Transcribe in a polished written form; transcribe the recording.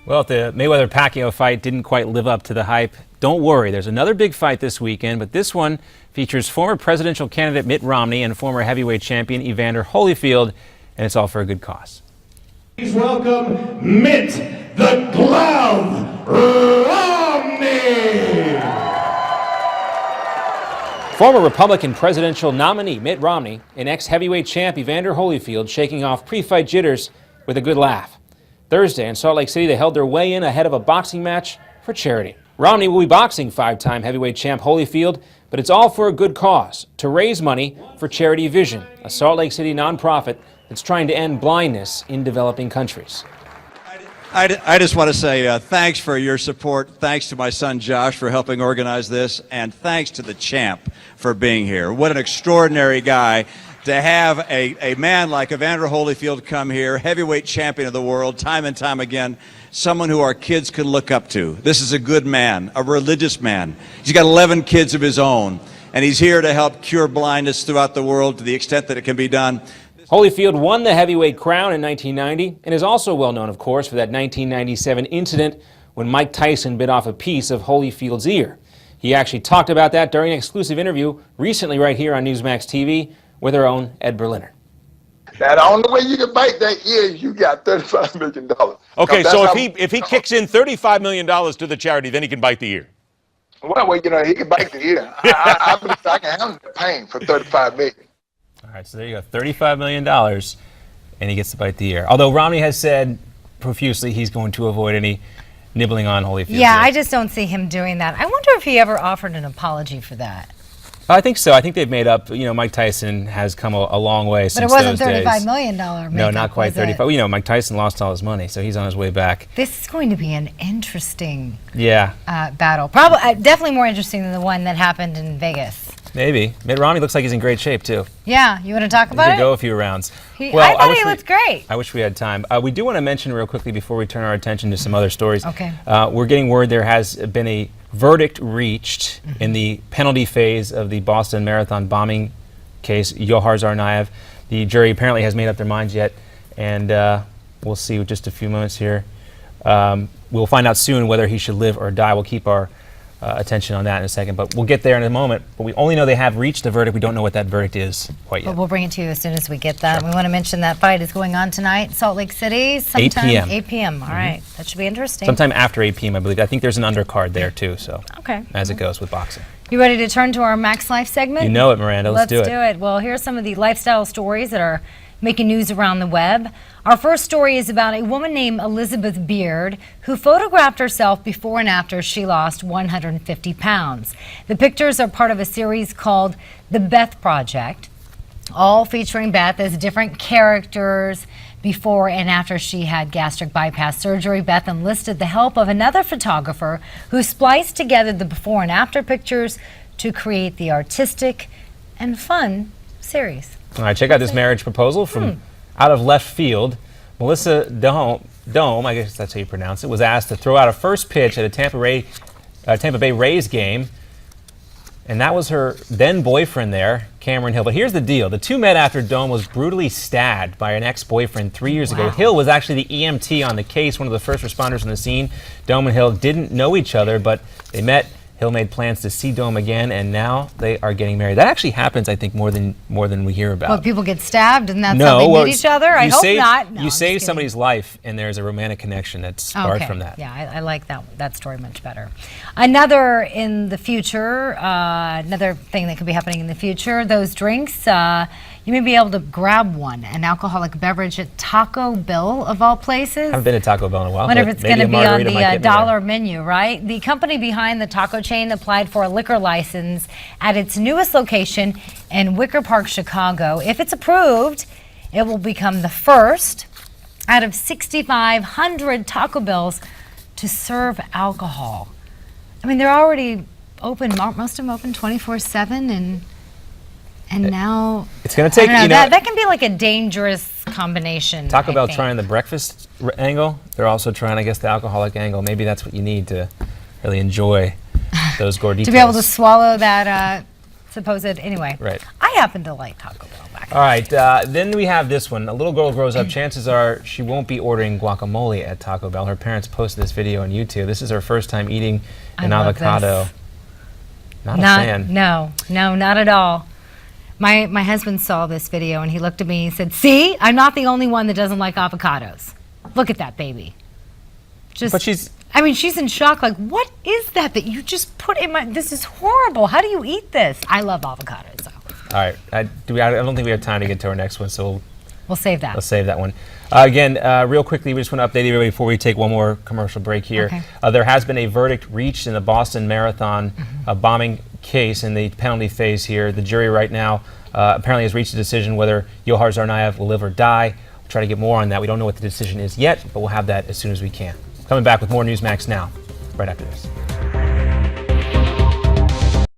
Well, if the Mayweather-Pacquiao fight didn't quite live up to the hype, don't worry. There's another big fight this weekend, but this one features former presidential candidate Mitt Romney and former heavyweight champion Evander Holyfield, and it's all for a good cause. Please welcome Mitt the Glove Romney. Former Republican presidential nominee Mitt Romney and ex-heavyweight champ Evander Holyfield shaking off pre-fight jitters with a good laugh. Thursday in Salt Lake City, they held their weigh-in ahead of a boxing match for charity. Romney will be boxing five-time heavyweight champ Holyfield, but it's all for a good cause, to raise money for Charity Vision, a Salt Lake City nonprofit that's trying to end blindness in developing countries. I just want to say thanks for your support. Thanks to my son Josh for helping organize this, and thanks to the champ for being here. What an extraordinary guy to have a man like Evander Holyfield come here, heavyweight champion of the world, time and time again, someone who our kids can look up to. This is a good man, a religious man. He's got 11 kids of his own, and he's here to help cure blindness throughout the world to the extent that it can be done. Holyfield won the heavyweight crown in 1990 and is also well known, of course, for that 1997 incident when Mike Tyson bit off a piece of Holyfield's ear. He actually talked about that during an exclusive interview recently right here on Newsmax TV with our own Ed Berliner. Now, the only way you can bite that ear is you got $35 million. Okay, so if he kicks in $35 million to the charity, then he can bite the ear. Well, you know, he can bite the ear. I believe I can handle the pain for $35 million. All right, so there you go, $35 million, and he gets to bite the ear. Although Romney has said profusely he's going to avoid any nibbling on Holyfield. Yeah, I just don't see him doing that. I wonder if he ever offered an apology for that. I think so. I think they've made up. You know, Mike Tyson has come a long way since those days. But it wasn't $35 million makeup, no, not quite 35. You know, Mike Tyson lost all his money, so he's on his way back. This is going to be an interesting battle. battle. Definitely more interesting than the one that happened in Vegas. Maybe. Mitt Romney looks like he's in great shape, too. Yeah, you want to talk about it? He could go a few rounds. I thought he looked great. I wish we had time. We do want to mention real quickly before we turn our attention to some other stories. Okay. We're getting word there has been a verdict reached in the penalty phase of the Boston Marathon bombing case, Yohar Tsarnaev. The jury apparently has made up their minds yet, and we'll see with just a few moments here. We'll find out soon whether he should live or die. We'll keep our attention on that in a second, but we'll get there in a moment. But we only know they have reached the verdict. We don't know what that verdict is quite yet. But we'll bring it to you as soon as we get that. Sure. We want to mention that fight is going on tonight, Salt Lake City, sometime 8 p.m. 8 p.m. All right, that should be interesting. Sometime after 8 p.m. I believe. I think there's an undercard there too. So as it goes with boxing. You ready to turn to our Max Life segment? You know it, Miranda. Let's do it. Well, here's some of the lifestyle stories that are making news around the web. Our first story is about a woman named Elizabeth Beard who photographed herself before and after she lost 150 pounds. The pictures are part of a series called The Beth Project, all featuring Beth as different characters before and after she had gastric bypass surgery. Beth enlisted the help of another photographer who spliced together the before and after pictures to create the artistic and fun series. All right, check out this marriage proposal from out of left field. Melissa Dome, I guess that's how you pronounce it, was asked to throw out a first pitch at a Tampa Bay Rays game, and that was her then boyfriend there, Cameron Hill. But here's the deal. The two met after Dome was brutally stabbed by an ex-boyfriend 3 years ago. Hill was actually the EMT on the case, one of the first responders on the scene. Dome and Hill didn't know each other, but they met. Hill made plans to see Dome again, and now they are getting married. That actually happens, I think, more than we hear about. Well, people get stabbed, and that's how they meet each other? I hope not. No, you save somebody's life, and there's a romantic connection that's sparked from that. Yeah, I like that story much better. Another in the future, another thing that could be happening in the future, those drinks, you may be able to grab one, an alcoholic beverage at Taco Bell, of all places. I haven't been to Taco Bell in a while. I wonder if it's going to be on the dollar menu, right? The company behind the taco chain applied for a liquor license at its newest location in Wicker Park, Chicago. If it's approved, it will become the first out of 6,500 Taco Bells to serve alcohol. I mean, they're already open, most of them open 24/7, and now it's going to take, that can be like a dangerous combination. Taco Bell trying the breakfast angle. They're also trying, I guess, the alcoholic angle. Maybe that's what you need to really enjoy those gorditas. To be able to swallow that supposed, anyway. Right. I happen to like Taco Bell, All right, then we have this one. A little girl grows up. Chances are she won't be ordering guacamole at Taco Bell. Her parents posted this video on YouTube. This is her first time eating an avocado. This. Not a fan. No, not at all. My husband saw this video and he looked at me and said, "See, I'm not the only one that doesn't like avocados. Look at that baby." But she's in shock. Like, what is that you just put in my? This is horrible. How do you eat this? I love avocados. So. all right. I don't think we have time to get to our next one, so We'll save that. let's save that one. Again, real quickly, we just want to update everybody before we take one more commercial break here. Okay. There has been a verdict reached in the Boston Marathon bombing case in the penalty phase here. The jury right now apparently has reached a decision whether Yohar Tsarnaev will live or die. We'll try to get more on that. We don't know what the decision is yet, but we'll have that as soon as we can. Coming back with more Newsmax Now, right after this.